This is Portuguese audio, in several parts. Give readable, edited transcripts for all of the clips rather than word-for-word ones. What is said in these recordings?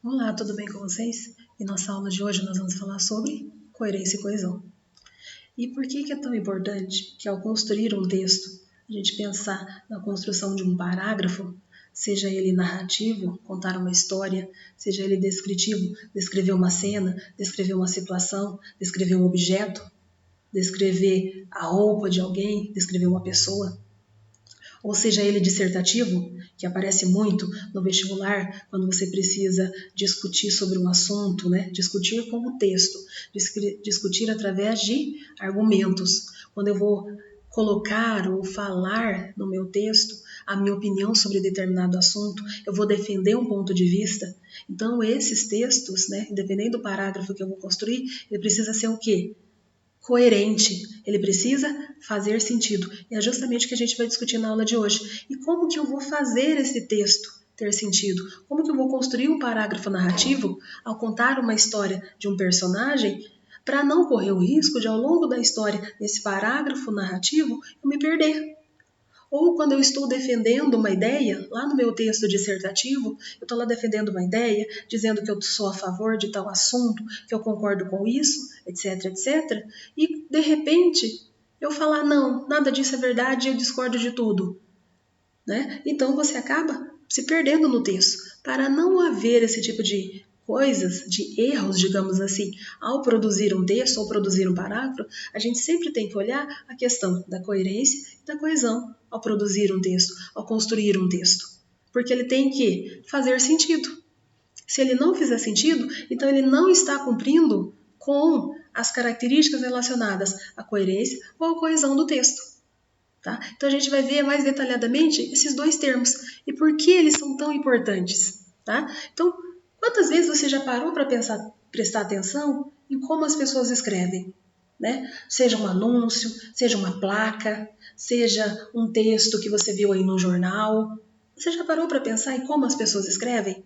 Olá, tudo bem com vocês? E nossa aula de hoje nós vamos falar sobre coerência e coesão. E por que é tão importante que ao construir um texto, a gente pensar na construção de um parágrafo, seja ele narrativo, contar uma história, seja ele descritivo, descrever uma cena, descrever uma situação, descrever um objeto, descrever a roupa de alguém, descrever uma pessoa, ou seja ele dissertativo, que aparece muito no vestibular, quando você precisa discutir sobre um assunto, né? Discutir como texto, discutir através de argumentos. Quando eu vou colocar ou falar no meu texto a minha opinião sobre determinado assunto, eu vou defender um ponto de vista. Então, esses textos, né, dependendo do parágrafo que eu vou construir, ele precisa ser o quê? Coerente, ele precisa fazer sentido. E é justamente o que a gente vai discutir na aula de hoje. E como que eu vou fazer esse texto ter sentido? Como que eu vou construir um parágrafo narrativo ao contar uma história de um personagem para não correr o risco de, ao longo da história, nesse parágrafo narrativo, eu me perder? Ou quando eu estou defendendo uma ideia, lá no meu texto dissertativo, eu estou lá defendendo uma ideia, dizendo que eu sou a favor de tal assunto, que eu concordo com isso, etc, etc. E, de repente, eu falar, não, nada disso é verdade, eu discordo de tudo. Né? Então, você acaba se perdendo no texto. Para não haver esse tipo de coisas, de erros, digamos assim, ao produzir um texto ou produzir um parágrafo, a gente sempre tem que olhar a questão da coerência e da coesão ao produzir um texto, ao construir um texto. Porque ele tem que fazer sentido. Se ele não fizer sentido, então ele não está cumprindo com as características relacionadas à coerência ou à coesão do texto. Tá? Então a gente vai ver mais detalhadamente esses dois termos e por que eles são tão importantes. Tá? Então, quantas vezes você já parou para prestar atenção em como as pessoas escrevem? Né? Seja um anúncio, seja uma placa, seja um texto que você viu aí no jornal. Você já parou para pensar em como as pessoas escrevem?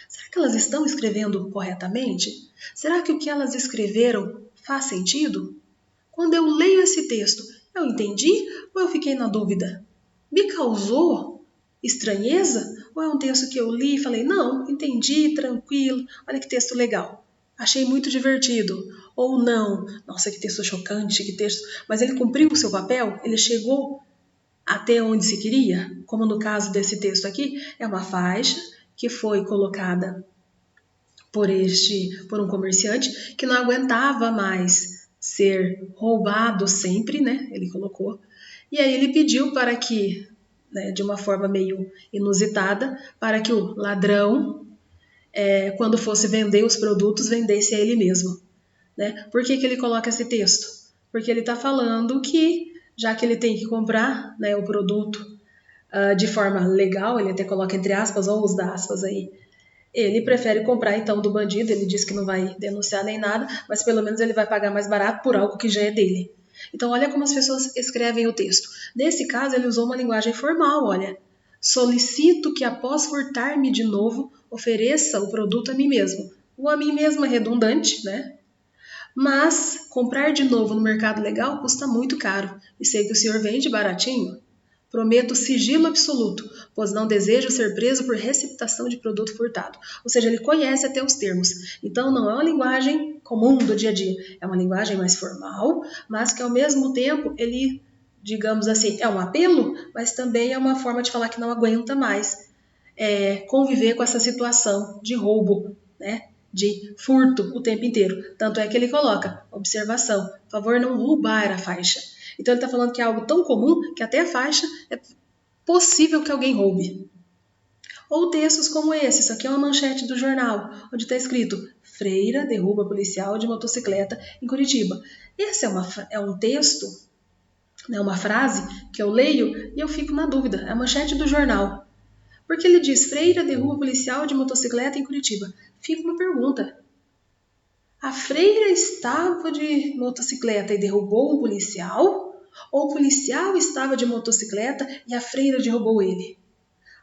Será que elas estão escrevendo corretamente? Será que o que elas escreveram faz sentido? Quando eu leio esse texto, eu entendi ou eu fiquei na dúvida? Me causou estranheza? Ou é um texto que eu li e falei, não, entendi, tranquilo, olha que texto legal. Achei muito divertido. Ou não, nossa, que texto chocante, que texto. Mas ele cumpriu o seu papel? Ele chegou até onde se queria? Como no caso desse texto aqui, é uma faixa que foi colocada por um comerciante que não aguentava mais ser roubado sempre, né? Ele colocou. E aí ele pediu para que, né, de uma forma meio inusitada, para que o ladrão, quando fosse vender os produtos, vendesse a ele mesmo. Né? Por que ele coloca esse texto? Porque ele está falando que, já que ele tem que comprar, né, o produto de forma legal, ele até coloca entre aspas, ou os da aspas aí, ele prefere comprar então do bandido, ele diz que não vai denunciar nem nada, mas pelo menos ele vai pagar mais barato por algo que já é dele. Então olha como as pessoas escrevem o texto. Nesse caso ele usou uma linguagem formal, olha. Solicito que após furtar-me de novo, ofereça o produto a mim mesmo. O a mim mesmo é redundante, né? Mas comprar de novo no mercado legal custa muito caro, e sei que o senhor vende baratinho. Prometo sigilo absoluto, pois não desejo ser preso por receptação de produto furtado. Ou seja, ele conhece até os termos. Então não é uma linguagem comum do dia a dia, é uma linguagem mais formal, mas que ao mesmo tempo ele, digamos assim, é um apelo, mas também é uma forma de falar que não aguenta mais conviver com essa situação de roubo, né? De furto o tempo inteiro. Tanto é que ele coloca, observação, por favor não roubar a faixa. Então ele está falando que é algo tão comum que até a faixa é possível que alguém roube. Ou textos como esse, isso aqui é uma manchete do jornal, onde está escrito Freira derruba policial de motocicleta em Curitiba. Esse é um texto, né, uma frase que eu leio e eu fico na dúvida. É a manchete do jornal. Porque ele diz, Freira derruba policial de motocicleta em Curitiba. Fica uma pergunta. A freira estava de motocicleta e derrubou um policial? Ou o policial estava de motocicleta e a freira derrubou ele?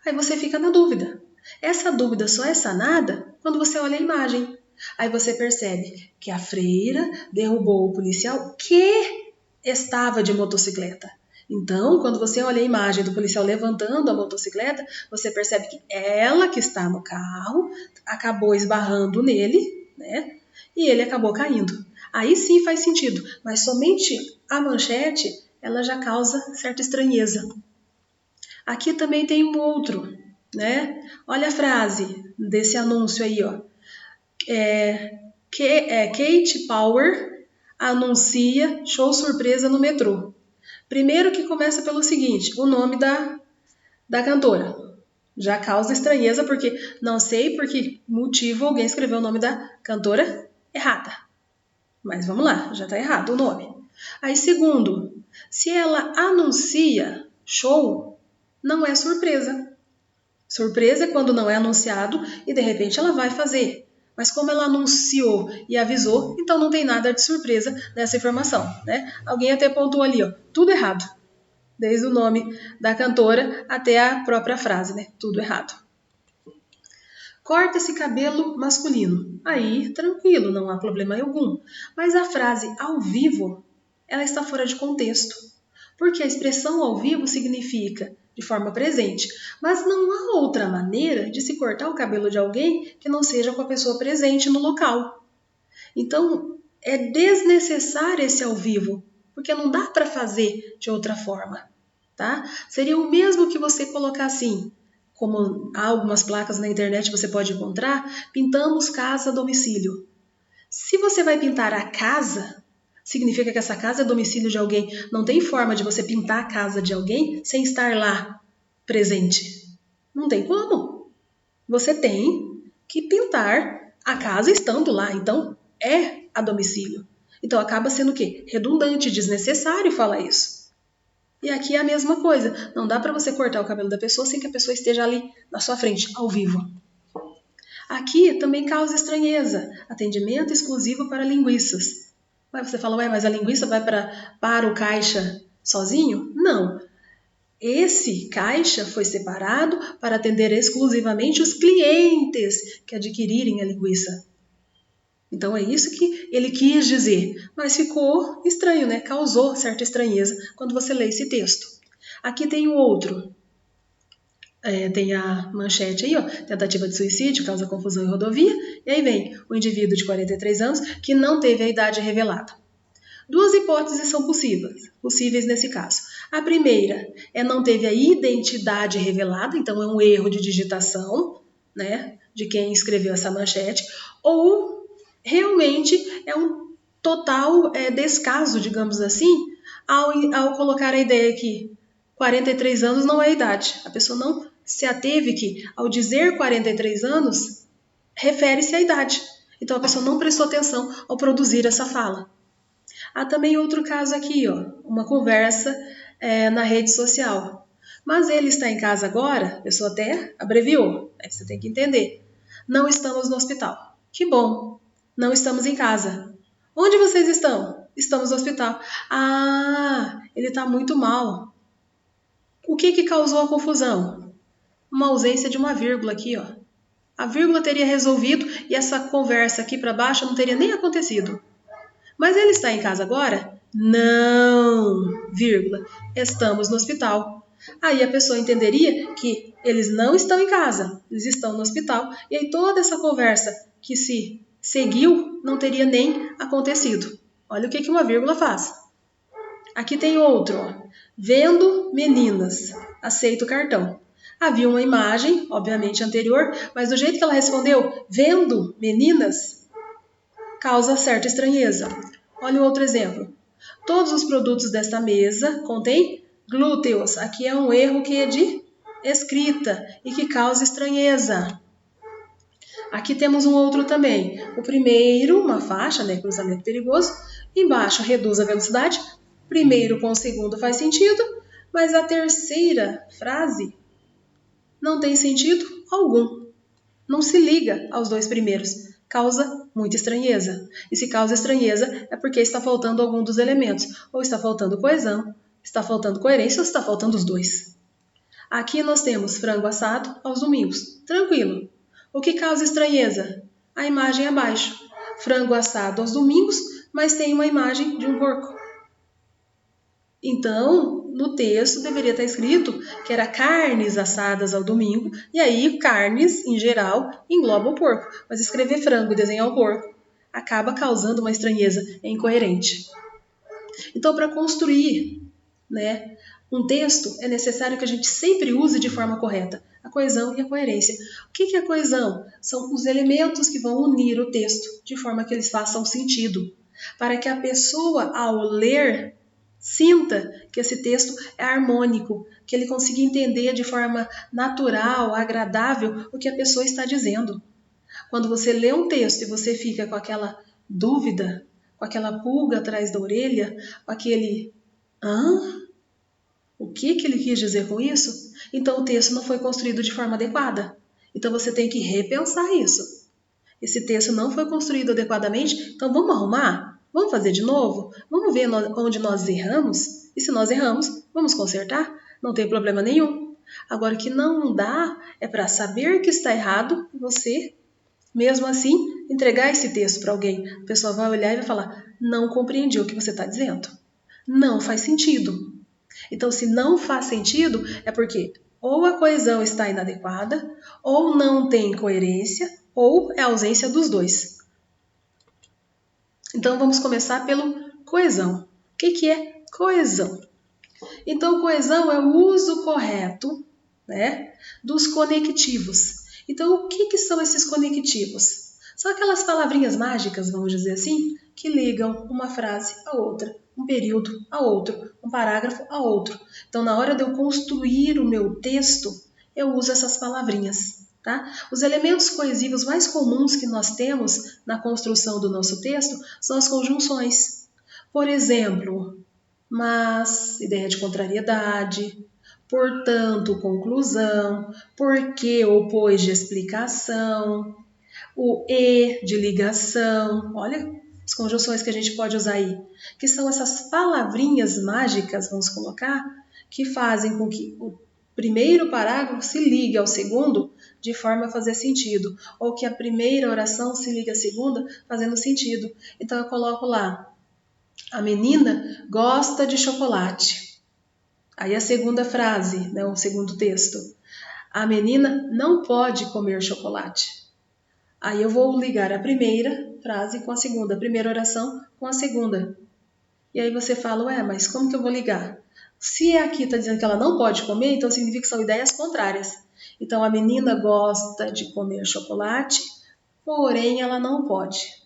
Aí você fica na dúvida. Essa dúvida só é sanada quando você olha a imagem. Aí você percebe que a freira derrubou o policial que estava de motocicleta. Então, quando você olha a imagem do policial levantando a motocicleta, você percebe que ela que está no carro acabou esbarrando nele, né? E ele acabou caindo. Aí sim faz sentido, mas somente a manchete, ela já causa certa estranheza. Aqui também tem um outro, né? Olha a frase desse anúncio aí, ó. Kate Power anuncia show surpresa no metrô. Primeiro que começa pelo seguinte, o nome da cantora. Já causa estranheza porque não sei por que motivo alguém escreveu o nome da cantora errada. Mas vamos lá, já está errado o nome. Aí segundo, se ela anuncia show, não é surpresa. Surpresa é quando não é anunciado e de repente ela vai fazer. Mas como ela anunciou e avisou, então não tem nada de surpresa nessa informação, né? Alguém até pontuou ali, ó, tudo errado. Desde o nome da cantora até a própria frase, né? Tudo errado. Corta esse cabelo masculino. Aí, tranquilo, não há problema algum. Mas a frase ao vivo, ela está fora de contexto. Porque a expressão ao vivo significa de forma presente. Mas não há outra maneira de se cortar o cabelo de alguém que não seja com a pessoa presente no local. Então, é desnecessário esse ao vivo, porque não dá para fazer de outra forma. Tá? Seria o mesmo que você colocar assim, como há algumas placas na internet você pode encontrar, pintamos casa a domicílio. Se você vai pintar a casa, significa que essa casa é domicílio de alguém. Não tem forma de você pintar a casa de alguém sem estar lá presente. Não tem como. Você tem que pintar a casa estando lá. Então, é a domicílio. Então, acaba sendo o quê? Redundante, desnecessário falar isso. E aqui é a mesma coisa. Não dá para você cortar o cabelo da pessoa sem que a pessoa esteja ali na sua frente, ao vivo. Aqui também causa estranheza. Atendimento exclusivo para linguiças. Aí você fala, ué, mas a linguiça vai para o caixa sozinho? Não. Esse caixa foi separado para atender exclusivamente os clientes que adquirirem a linguiça. Então é isso que ele quis dizer, mas ficou estranho, né? Causou certa estranheza quando você lê esse texto. Aqui tem o outro. Tem a manchete aí, ó, tentativa de suicídio, causa confusão em rodovia, e aí vem o indivíduo de 43 anos que não teve a idade revelada. Duas hipóteses são possíveis nesse caso. A primeira é não teve a identidade revelada, então é um erro de digitação, né, de quem escreveu essa manchete, ou realmente é um total descaso, digamos assim, ao colocar a ideia que 43 anos não é a idade. A pessoa não se ateve que, ao dizer 43 anos, refere-se à idade. Então a pessoa não prestou atenção ao produzir essa fala. Há também outro caso aqui, ó, uma conversa na rede social. Mas ele está em casa agora, a pessoa até abreviou, você tem que entender. Não estamos no hospital. Que bom, não estamos em casa. Onde vocês estão? Estamos no hospital. Ah, ele está muito mal. O que causou a confusão? Uma ausência de uma vírgula aqui, ó. A vírgula teria resolvido e essa conversa aqui para baixo não teria nem acontecido. Mas ele está em casa agora? Não, vírgula, estamos no hospital. Aí a pessoa entenderia que eles não estão em casa, eles estão no hospital. E aí toda essa conversa que se seguiu não teria nem acontecido. Olha o que uma vírgula faz. Aqui tem outro, ó. Vendo meninas, aceito o cartão. Havia uma imagem, obviamente anterior, mas do jeito que ela respondeu, vendo meninas, causa certa estranheza. Olha um outro exemplo. Todos os produtos desta mesa contêm glúteos. Aqui é um erro que é de escrita e que causa estranheza. Aqui temos um outro também. O primeiro, uma faixa, né, cruzamento perigoso. Embaixo, reduz a velocidade. Primeiro com o segundo faz sentido, mas a terceira frase não tem sentido algum. Não se liga aos dois primeiros. Causa muita estranheza. E se causa estranheza é porque está faltando algum dos elementos. Ou está faltando coesão, está faltando coerência ou está faltando os dois. Aqui nós temos frango assado aos domingos. Tranquilo. O que causa estranheza? A imagem abaixo. Frango assado aos domingos, mas tem uma imagem de um porco. Então, no texto deveria estar escrito que era carnes assadas ao domingo, e aí carnes, em geral, engloba o porco. Mas escrever frango e desenhar o porco acaba causando uma estranheza, é incoerente. Então, para construir, né, um texto, é necessário que a gente sempre use de forma correta a coesão e a coerência. O que é a coesão? São os elementos que vão unir o texto de forma que eles façam sentido, para que a pessoa, ao ler, sinta que esse texto é harmônico, que ele consiga entender de forma natural, agradável o que a pessoa está dizendo. Quando você lê um texto e você fica com aquela dúvida, com aquela pulga atrás da orelha, com aquele hã? O que ele quis dizer com isso? Então o texto não foi construído de forma adequada. Então você tem que repensar isso. Esse texto não foi construído adequadamente, então vamos arrumar? Vamos fazer de novo? Vamos ver onde nós erramos? E se nós erramos, vamos consertar? Não tem problema nenhum. Agora, o que não dá é para saber que está errado e você, mesmo assim, entregar esse texto para alguém. A pessoa vai olhar e vai falar: não compreendi o que você está dizendo. Não faz sentido. Então, se não faz sentido, é porque ou a coesão está inadequada, ou não tem coerência, ou é a ausência dos dois. Então, vamos começar pelo coesão. O que é coesão? Então, coesão é o uso correto, né, dos conectivos. Então, o que são esses conectivos? São aquelas palavrinhas mágicas, vamos dizer assim, que ligam uma frase a outra, um período a outro, um parágrafo a outro. Então, na hora de eu construir o meu texto, eu uso essas palavrinhas. Tá? Os elementos coesivos mais comuns que nós temos na construção do nosso texto são as conjunções. Por exemplo, mas, ideia de contrariedade, portanto, conclusão, porque ou pois de explicação, o e de ligação, olha as conjunções que a gente pode usar aí, que são essas palavrinhas mágicas, vamos colocar, que fazem com que o primeiro parágrafo se ligue ao segundo de forma a fazer sentido, ou que a primeira oração se ligue à segunda fazendo sentido. Então eu coloco lá: a menina gosta de chocolate. Aí a segunda frase, né, o segundo texto: a menina não pode comer chocolate. Aí eu vou ligar a primeira frase com a segunda, a primeira oração com a segunda. E aí você fala: ué, mas como que eu vou ligar? Se aqui está dizendo que ela não pode comer, então significa que são ideias contrárias. Então a menina gosta de comer chocolate, porém ela não pode.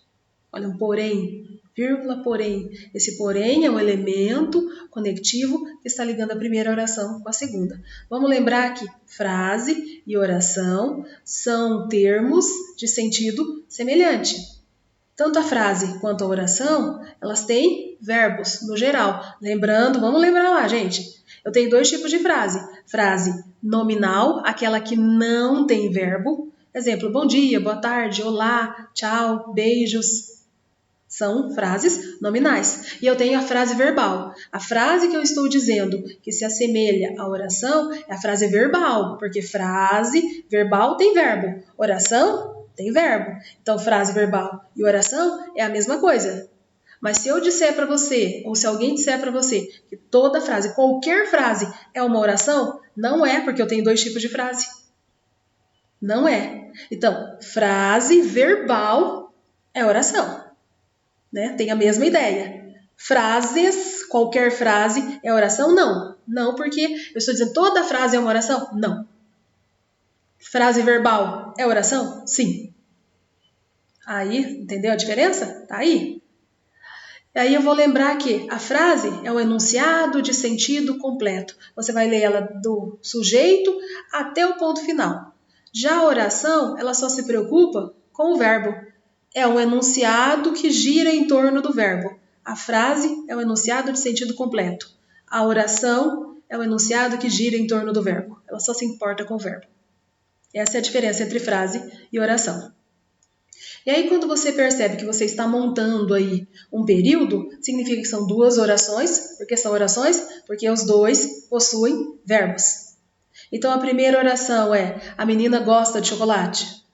Olha, um porém, vírgula, porém. Esse porém é um elemento conectivo que está ligando a primeira oração com a segunda. Vamos lembrar que frase e oração são termos de sentido semelhante. Tanto a frase quanto a oração, elas têm verbos, no geral. Lembrando, vamos lembrar lá, gente. Eu tenho dois tipos de frase. Frase nominal, aquela que não tem verbo. Exemplo: bom dia, boa tarde, olá, tchau, beijos. São frases nominais. E eu tenho a frase verbal. A frase que eu estou dizendo que se assemelha à oração é a frase verbal, porque frase verbal tem verbo, oração tem verbo. Então, frase verbal e oração é a mesma coisa. Mas se eu disser para você, ou se alguém disser para você, que toda frase, qualquer frase, é uma oração, não é, porque eu tenho dois tipos de frase. Não é. Então, frase verbal é oração. Né? Tem a mesma ideia. Frases, qualquer frase é oração? Não. Não, porque eu estou dizendo toda frase é uma oração? Não. Frase verbal é oração? Sim. Aí, entendeu a diferença? Tá aí. Aí eu vou lembrar que a frase é um enunciado de sentido completo. Você vai ler ela do sujeito até o ponto final. Já a oração, ela só se preocupa com o verbo. É um enunciado que gira em torno do verbo. A frase é um enunciado de sentido completo. A oração é um enunciado que gira em torno do verbo. Ela só se importa com o verbo. Essa é a diferença entre frase e oração. E aí, quando você percebe que você está montando aí um período, significa que são duas orações. Por que são orações? Porque os dois possuem verbos. Então, a primeira oração é: a menina gosta de chocolate.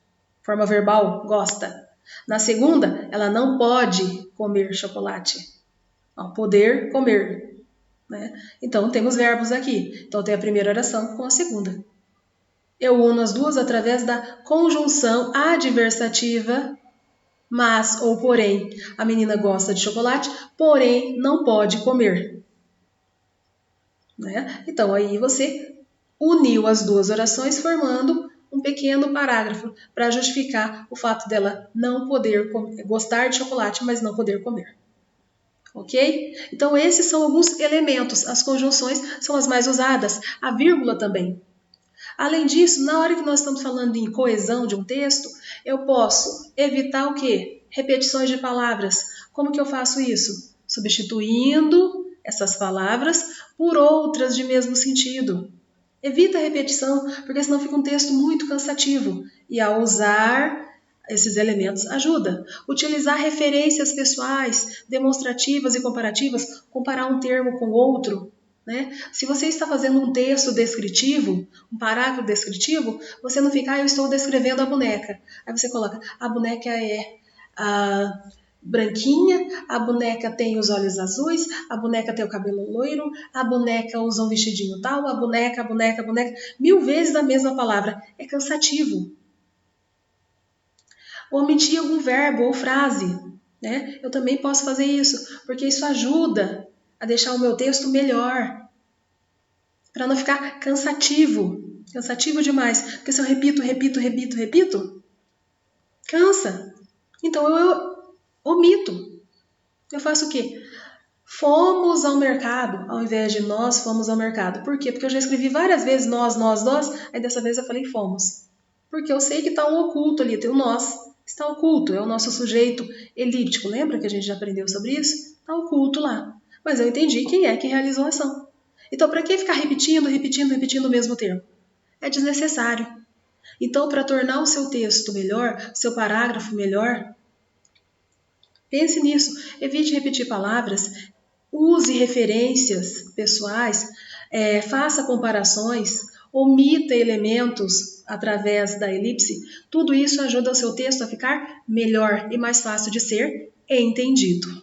Forma verbal, gosta. Na segunda, ela não pode comer chocolate. Poder comer. né? Então, temos verbos aqui. Então, tem a primeira oração com a segunda. Eu uno as duas através da conjunção adversativa, mas ou porém. A menina gosta de chocolate, porém não pode comer, né? Então, aí você uniu as duas orações formando um pequeno parágrafo para justificar o fato dela não poder gostar de chocolate, mas não poder comer. Ok? Então, esses são alguns elementos. As conjunções são as mais usadas. A vírgula também. Além disso, na hora que nós estamos falando em coesão de um texto, eu posso evitar o quê? Repetições de palavras. Como que eu faço isso? Substituindo essas palavras por outras de mesmo sentido. Evita a repetição, porque senão fica um texto muito cansativo. E ao usar esses elementos ajuda. Utilizar referências pessoais, demonstrativas e comparativas, comparar um termo com outro, né? Se você está fazendo um texto descritivo, um parágrafo descritivo, você não fica, eu estou descrevendo a boneca. Aí você coloca, a boneca é branquinha, a boneca tem os olhos azuis, a boneca tem o cabelo loiro, a boneca usa um vestidinho tal, a boneca, 1000 vezes a mesma palavra. É cansativo. Omitir algum verbo ou frase, né? Eu também posso fazer isso, porque isso ajuda a deixar o meu texto melhor, para não ficar cansativo demais. Porque se eu repito, cansa. Então eu omito. Eu faço o quê? Fomos ao mercado, ao invés de nós fomos ao mercado. Por quê? Porque eu já escrevi várias vezes nós, aí dessa vez eu falei fomos. Porque eu sei que está um oculto ali, tem o nós. Está oculto, é o nosso sujeito elíptico. Lembra que a gente já aprendeu sobre isso? Está oculto lá. Mas eu entendi quem é que realizou a ação. Então, para que ficar repetindo o mesmo termo? É desnecessário. Então, para tornar o seu texto melhor, seu parágrafo melhor, pense nisso. Evite repetir palavras, use referências pessoais, faça comparações, omita elementos através da elipse. Tudo isso ajuda o seu texto a ficar melhor e mais fácil de ser entendido.